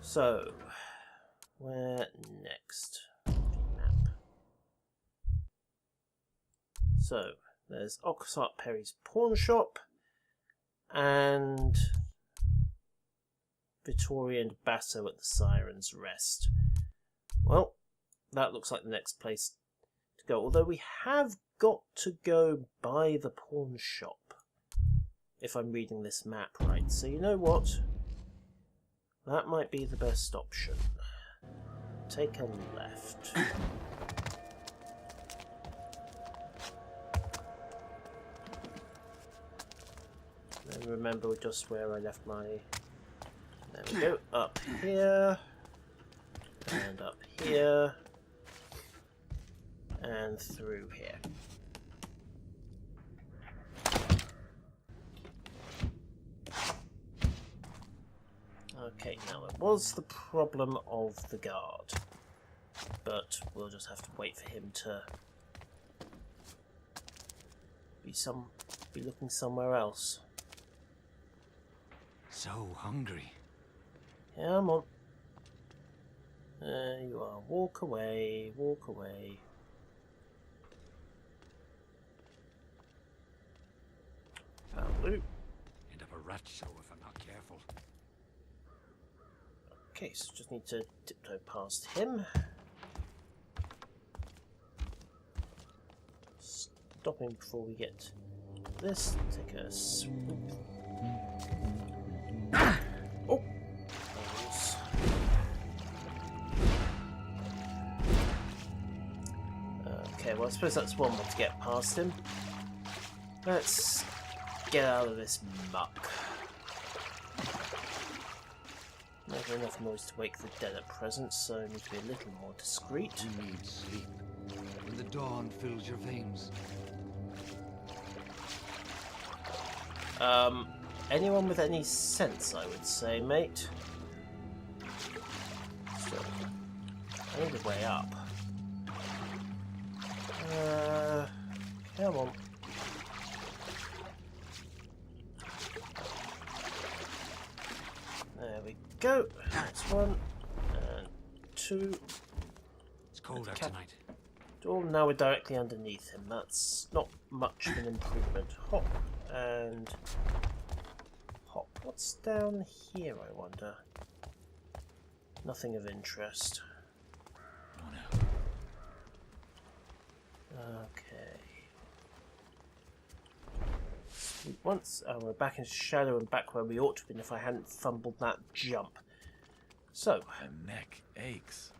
So, where next? Map. So, there's Oxart Perry's pawn shop and Vittoria and Basso at the Siren's Rest. Well, that looks like the next place to go. Although we have got to go by the pawn shop, if I'm reading this map right. So you know what? That might be the best option. Take a left. And remember just where I left my... There we go. Up here. And up here. And through here. Okay, now it was the problem of the guard, but we'll just have to wait for him to be looking somewhere else. So hungry. Yeah, I'm on. There you are. Walk away, walk away. Found loot. End up a rat show if I'm not careful. Okay, so just need to tiptoe past him. Stop him before we get this. Take a swoop. Oh! Balls. Okay, well I suppose that's one way to get past him. Let's get out of this muck. Never enough noise to wake the dead at present, so I need to be a little more discreet. You need sleep. When the dawn fills your veins. Anyone with any sense, I would say, mate. So, I need a way up. Come on. There we go. That's one. And two. It's cold out tonight. Oh, now we're directly underneath him. That's not much of an improvement. Hop and hop. What's down here, I wonder? Nothing of interest. Oh no. Okay. Once we're back in shadow and back where we ought to have been if I hadn't fumbled that jump. So. My neck aches.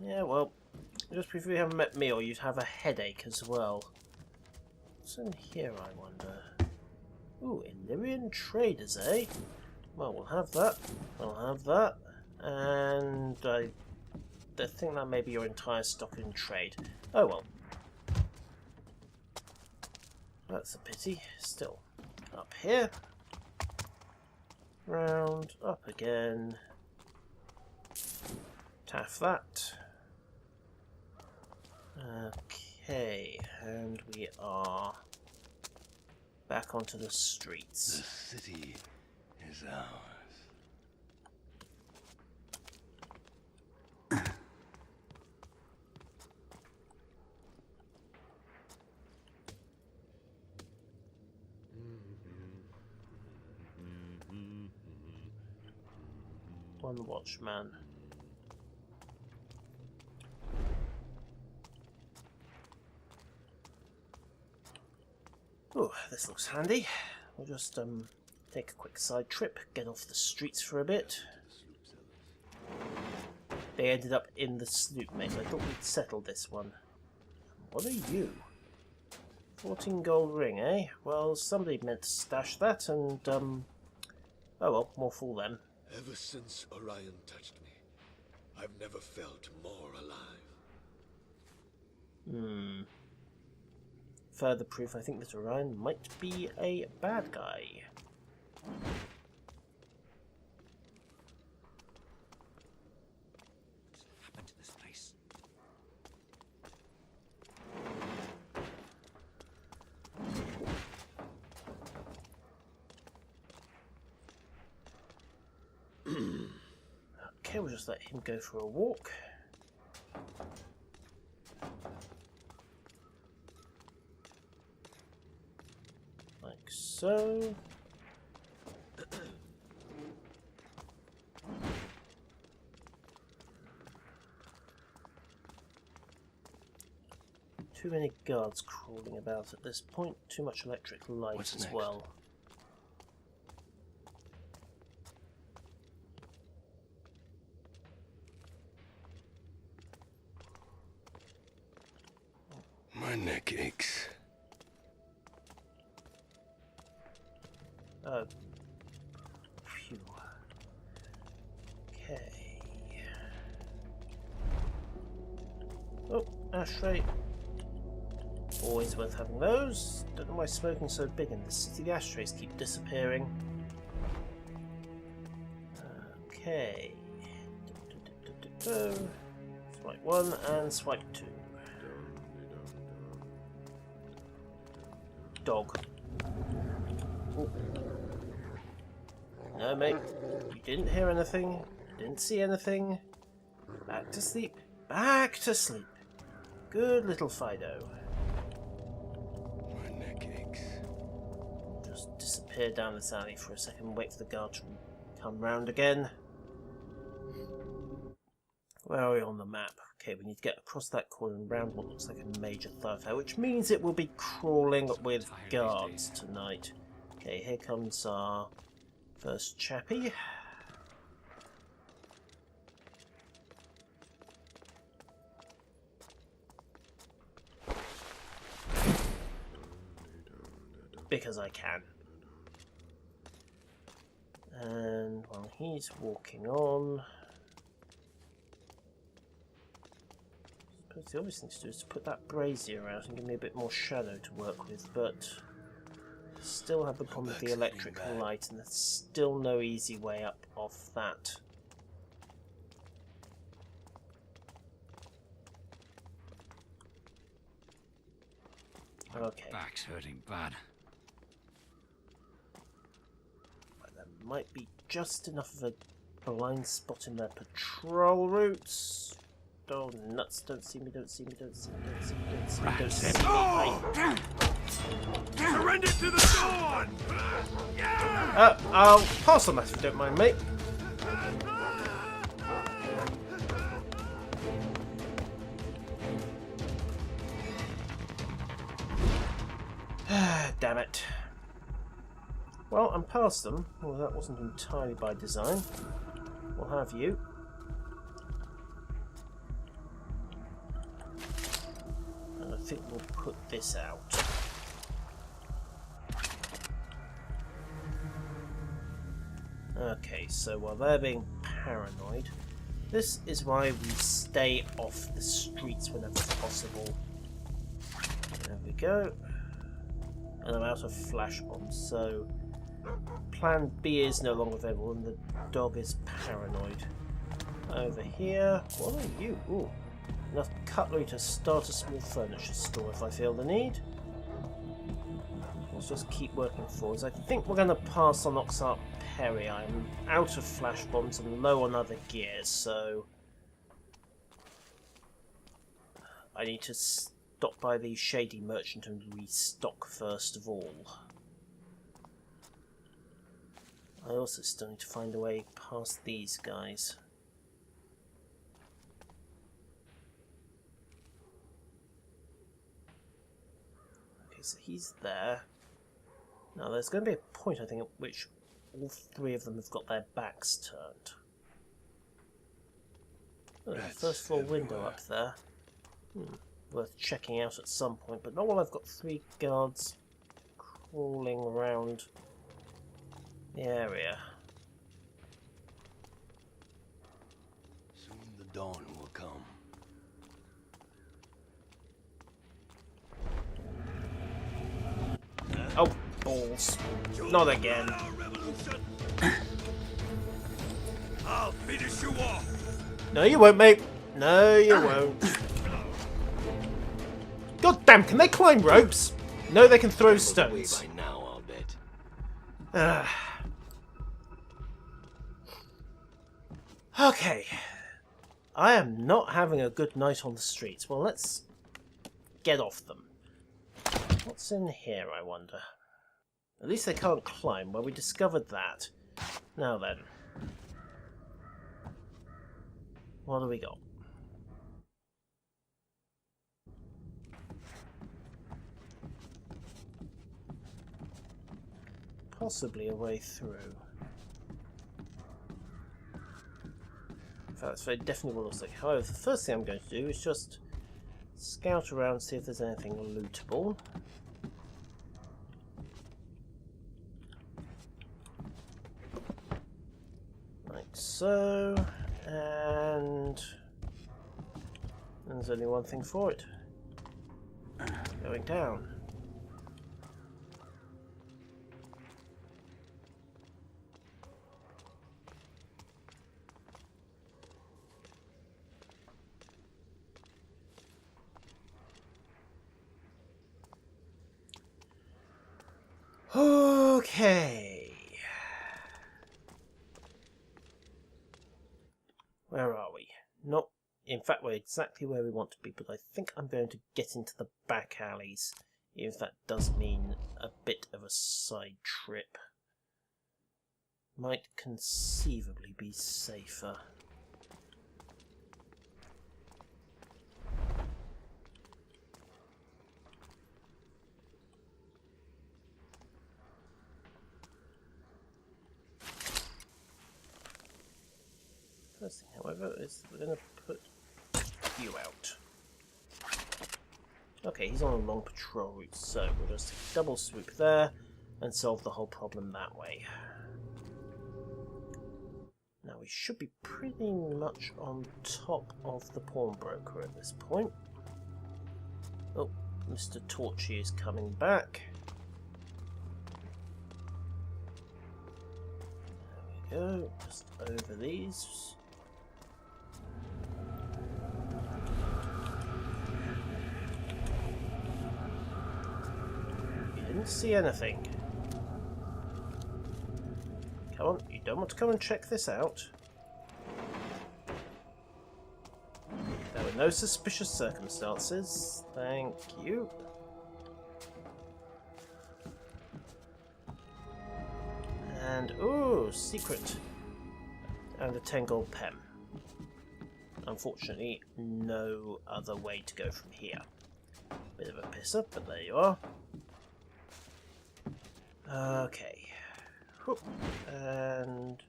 Yeah, well, just before you haven't met me, or you'd have a headache as well. What's in here, I wonder? Ooh, Illyrian traders, eh? Well, we'll have that. We'll have that. And I think that may be your entire stock in trade. Oh well. That's a pity. Still. Up here. Round. Up again. Taff that. Okay, and we are back onto the streets. The city is ours. One watchman. Oh, this looks handy. We'll just take a quick side trip, get off the streets for a bit. They ended up in the sloop, mate. I thought we'd settled this one. What are you? 14 gold ring, eh? Well, somebody meant to stash that, and oh well, more fool them. Ever since Orion touched me, I've never felt more alive. Further proof I think that Orion might be a bad guy. What happened to this place? Okay, we'll just let him go for a walk. Like so. Too many guards crawling about at this point. Too much electric light as well. My neck aches. Oh. Phew. Okay. Oh, ashtray. Always worth having those. Don't know why smoking's so big in this city. The ashtrays keep disappearing. Okay. Swipe 1 and swipe 2. Dog. Ooh. No, mate. You didn't hear anything. You didn't see anything. Back to sleep. Back to sleep. Good little Fido. My neck aches. Just disappear down this alley for a second. Wait for the guard to come round again. Where are we on the map? Okay, we need to get across that corner and round what looks like a major thoroughfare, which means it will be crawling with guards tonight. Okay, here comes our first chappie. Because I can. And while he's walking on, I suppose the obvious thing to do is to put that brazier out and give me a bit more shadow to work with, but still have the problem with the electric light, and there's still no easy way up off that. Okay. Back's hurting bad. There might be just enough of a blind spot in their patrol routes. Oh, nuts. Don't see me, don't see me, don't see me, don't see me, don't see me, don't see me. Surrender to the dawn! I'll pass on that if you don't mind, mate. Damn it. Well, I'm past them. Well, that wasn't entirely by design. We'll have you. And I think we'll put this out. Okay, so while they're being paranoid, this is why we stay off the streets whenever possible. There we go. And I'm out of flash bombs, so plan B is no longer available and the dog is paranoid. Over here, what are you? Ooh, enough cutlery to start a small furniture store if I feel the need. Let's just keep working forwards. I think we're going to pass on Oxart Perry. I'm out of flash bombs and low on other gears, so I need to stop by the Shady Merchant and restock first of all. I also still need to find a way past these guys. Okay, so he's there. Now there's going to be a point, I think, at which all three of them have got their backs turned. Oh, there's a first floor window up there. Worth checking out at some point, but not while I've got 3 guards crawling around the area. Soon the dawn will come. Oh, balls. Not again. I'll finish you off. No, you won't, mate. No, you won't. God damn, can they climb ropes? No, they can throw stones. By now, I'll bet. Okay. I am not having a good night on the streets. Well, let's get off them. What's in here, I wonder? At least they can't climb. Well, we discovered that. Now then. What do we got? Possibly a way through. In fact, that's very definitely what it looks like. However, the first thing I'm going to do is just scout around, see if there's anything lootable. Like so. And there's only one thing for it. Going down. Okay. Where are we? Not, in fact, we're exactly where we want to be, but I think I'm going to get into the back alleys, even if that does mean a bit of a side trip. Might conceivably be safer. First thing, however, is we're going to put you out. Okay, he's on a long patrol route, so we'll just double swoop there and solve the whole problem that way. Now we should be pretty much on top of the pawnbroker at this point. Oh, Mr. Torchy is coming back. There we go, just over these. Didn't see anything. Come on, you don't want to come and check this out? There were no suspicious circumstances. Thank you. And, ooh, secret. And a 10 gold pen. Unfortunately, no other way to go from here. Bit of a pisser, but there you are. Okay. Whoop. And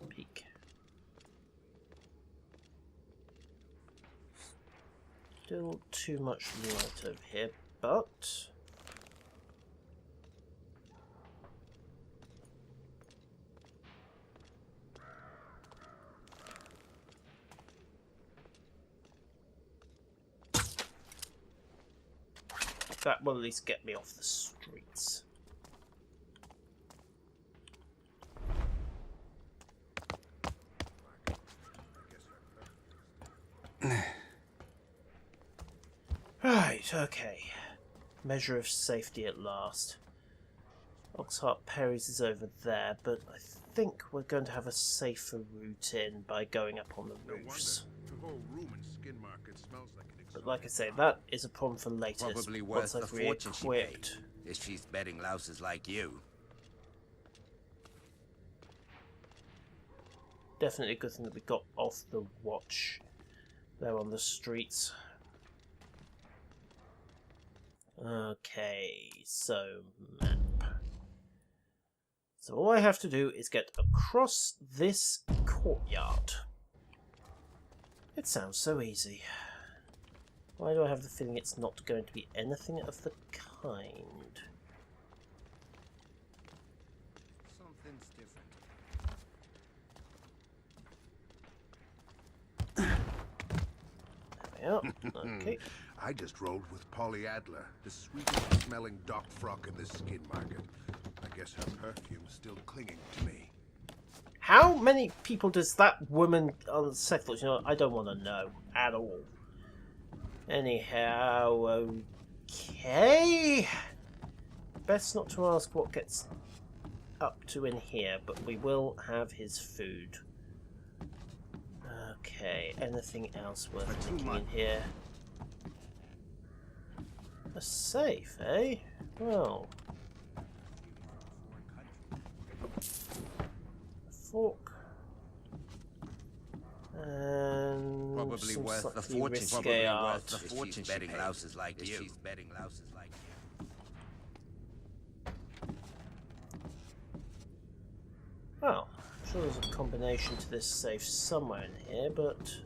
peek. Still too much light over here, but that will at least get me off the streets. Right, okay. Measure of safety at last. Oxheart Perry's is over there, but I think we're going to have a safer route in by going up on the roofs. The whole room in Skin Market smells like an But like I say, that is a problem for later. Probably Once worth I've the fortune she paid, re-equipped. if she's betting louses like you. Definitely a good thing that we got off the watch there on the streets. Okay, so map. So all I have to do is get across this courtyard. It sounds so easy. Why do I have the feeling it's not going to be anything of the kind? Something's different. There we are. Okay. I just rolled with Polly Adler, the sweetest smelling dock frock in the Skin Market. I guess her perfume's still clinging to me. How many people does that woman on the second floor? You know, I don't want to know at all. Anyhow, okay. Best not to ask what gets up to in here, but we will have his food. Okay, anything else worth For 2 looking in months. here? A safe, eh? Well. A fork. And Probably some worth the slightly fortune. risque Probably art. worth the fortune. Betting louses like you. She's betting louses like you. Well, I'm sure there's a combination to this safe somewhere in here, but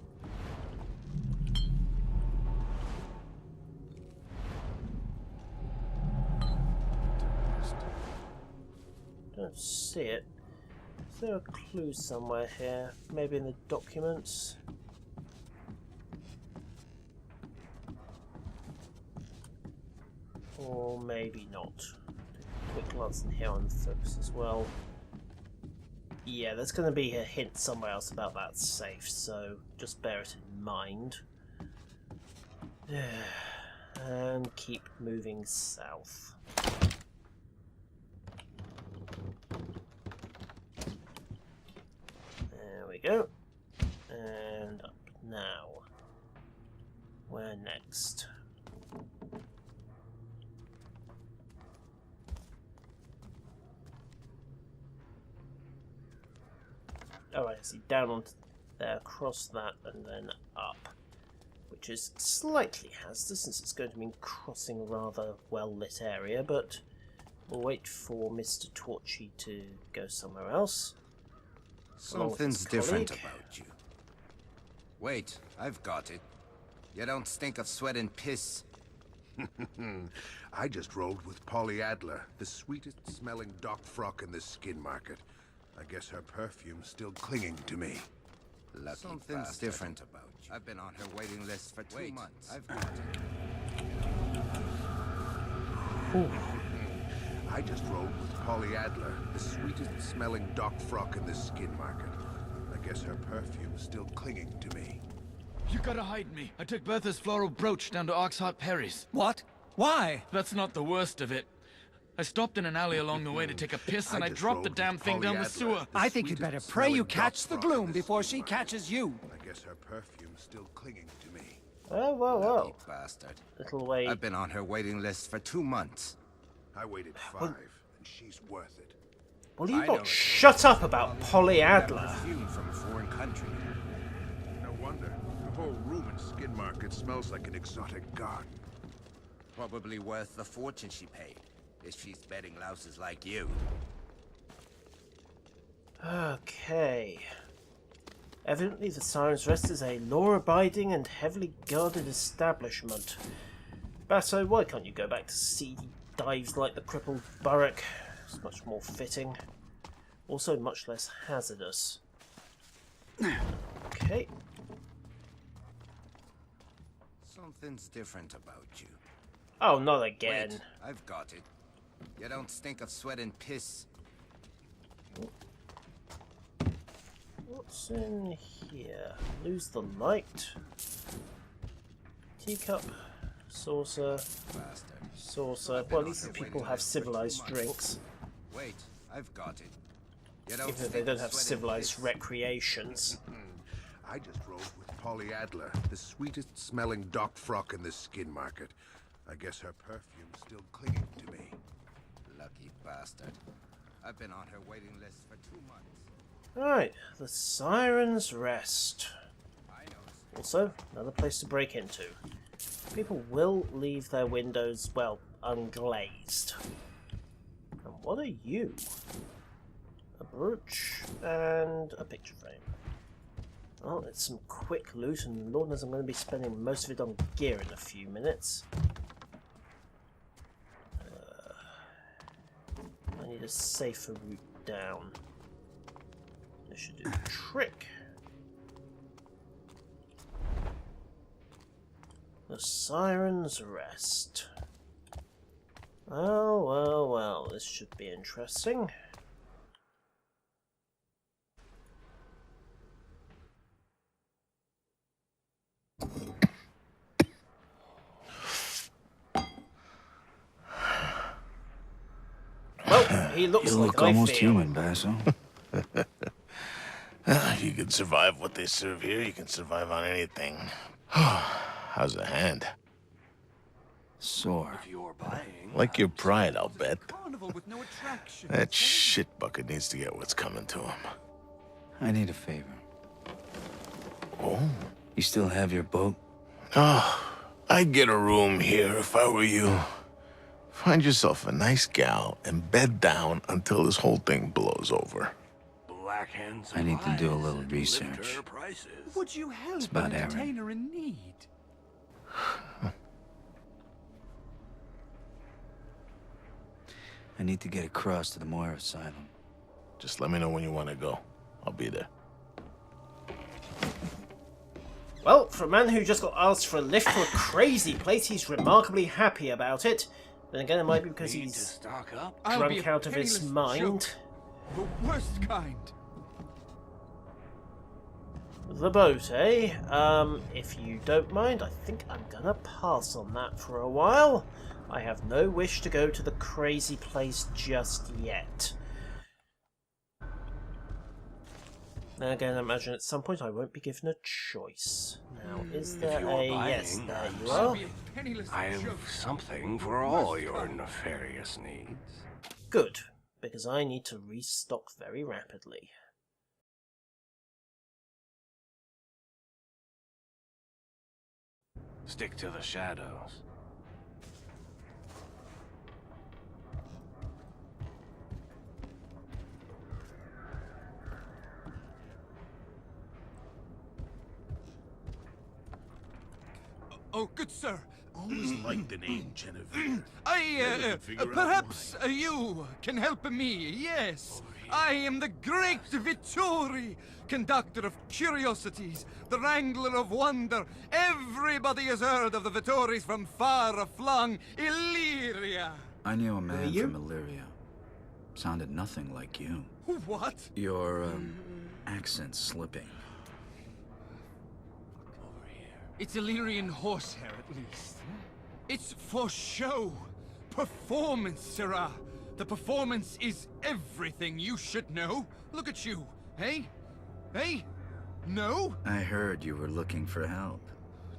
don't see it. Is there a clue somewhere here? Maybe in the documents? Or maybe not. Take a quick glance in here on focus as well. Yeah, there's going to be a hint somewhere else about that safe, so just bear it in mind. And keep moving south. There we go. And up now. Where next? Alright, I see down onto there, across that, and then up. Which is slightly hazardous since it's going to mean crossing a rather well-lit area, but we'll wait for Mr. Torchy to go somewhere else. Something's different colleague. about you. Wait, I've got it. You don't stink of sweat and piss. I just rolled with Polly Adler, the sweetest smelling dock frock in the skin market. I guess her perfume's still clinging to me. Lucky Something's bastard. Different about you. I've been on her waiting list for 2 months. I've got it. I just rolled with Polly Adler, the sweetest smelling dock frock in the skin market. I guess her perfume's still clinging to me. You gotta hide me. I took Bertha's floral brooch down to Oxheart Perry's. What? Why? That's not the worst of it. I stopped in an alley along the way to take a piss and I just dropped the rolled damn with thing down the Polly sewer. Adler, the I think you'd sweetest better pray you smelling catch dock the frock in gloom the before skin she market. catches you. I guess her perfume's still clinging to me. Well, well, Lucky well. bastard. Little way. I've been on her waiting list for 2 months. I waited 5, and she's worth it. Will you I know not it. shut up about Polly Adler? Perfume from a foreign country. No wonder. The whole room in Skin Market smells like an exotic garden. Probably worth the fortune she paid. If she's betting louses like you. Okay. Evidently the Siren's Rest is a law-abiding and heavily guarded establishment. Basso, why can't you go back to seedy dives like the crippled Burrock? It's much more fitting. Also much less hazardous. Okay. Something's different about you. Oh, not again. Wait, I've got it. You don't stink of sweat and piss. What's in here? Lose the light. Teacup. Saucer. Bastard. Saucer. Well, at least the people have civilized drinks. Wait, I've got it. You Even if they stink don't of have sweat and civilized piss. recreations. I just rolled with Polly Adler, the sweetest smelling dock frock in the skin market. I guess her perfume's still clinging to me. Lucky bastard. I've been on her waiting list for 2 months. Right, the Siren's Rest. I know. Also, another place to break into. People will leave their windows, well, unglazed. And what are you? A brooch and a picture frame. Well, it's some quick loot, and Lord knows I'm going to be spending most of it on gear in a few minutes. I need a safer route down. This should do the trick. The Siren's Rest. Well, well, well, this should be interesting. Well, he looks You like look I almost feel. human, Basso. You can survive what they serve here, you can survive on anything. How's the hand? Sore. Like your pride, I'll bet. That shit bucket needs to get what's coming to him. I need a favor. Oh? You still have your boat? Oh, I'd get a room here if I were you. Find yourself a nice gal and bed down until this whole thing blows over. I need to do a little research. Would you help It's about an Aaron. entertainer in need? I need to get across to the Moira Asylum. Just let me know when you want to go. I'll be there. Well, for a man who just got asked for a lift to a crazy place, he's remarkably happy about it. Then again, it might be because he's drunk out of his mind. The worst kind. The boat, eh? If you don't mind, I think I'm gonna pass on that for a while. I have no wish to go to the crazy place just yet. Then again, I imagine at some point I won't be given a choice. Now, is there a... Yes, there you are. I have something for all your nefarious needs. Good, because I need to restock very rapidly. Stick to the shadows. Oh, good sir. Always liked the name Genevieve. Perhaps you can help me, yes. I am the great Vittori, conductor of curiosities, the wrangler of wonder. Everybody has heard of the Vittoris from far-flung Illyria. I knew a man from Illyria. Sounded nothing like you. What? Your, accent's slipping. It's Illyrian horsehair, at least. It's for show. Performance, Sirrah. The performance is everything you should know. Look at you. Hey? Hey? No? I heard you were looking for help.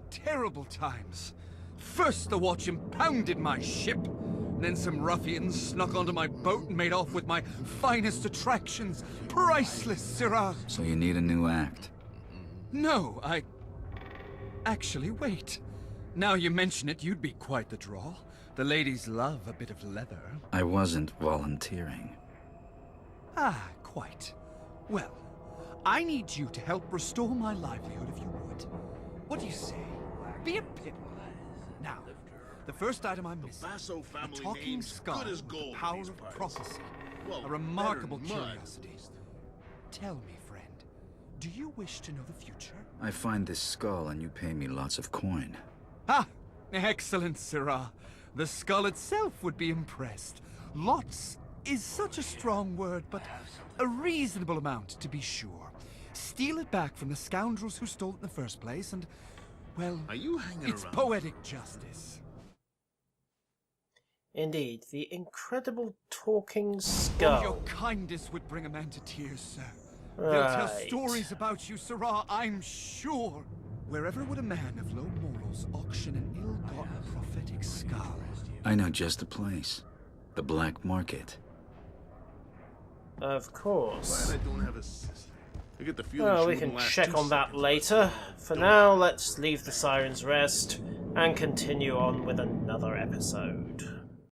Terrible times. First the watch impounded my ship. Then some ruffians snuck onto my boat and made off with my finest attractions. Priceless, Sirrah. So you need a new act. No, Actually, wait. Now you mention it, you'd be quite the draw. The ladies love a bit of leather. I wasn't volunteering. Ah, quite. Well, I need you to help restore my livelihood if you would. What do you say? Be a pit. Now, the first item I'm missing. A talking skull with the power of prophecy. A remarkable curiosity. Tell me, friend, do you wish to know the future? I find this skull and you pay me lots of coin. Ah, excellent, Sirrah. The skull itself would be impressed. Lots is such a strong word, but a reasonable amount, to be sure. Steal it back from the scoundrels who stole it in the first place, and, well, it's poetic justice. Indeed, the incredible talking Oh, skull. your kindness would bring a man to tears, sir. They'll tell stories about you, Sirrah, I'm sure. Wherever would a man of low morals auction an ill-gotten prophetic skull? I know just a place. The Black Market. Of course. Glad I don't have a sister. I get the feeling Well, she we wouldn't can last check 2 on that seconds. later. For now, let's leave the Sirens Rest and continue on with another episode.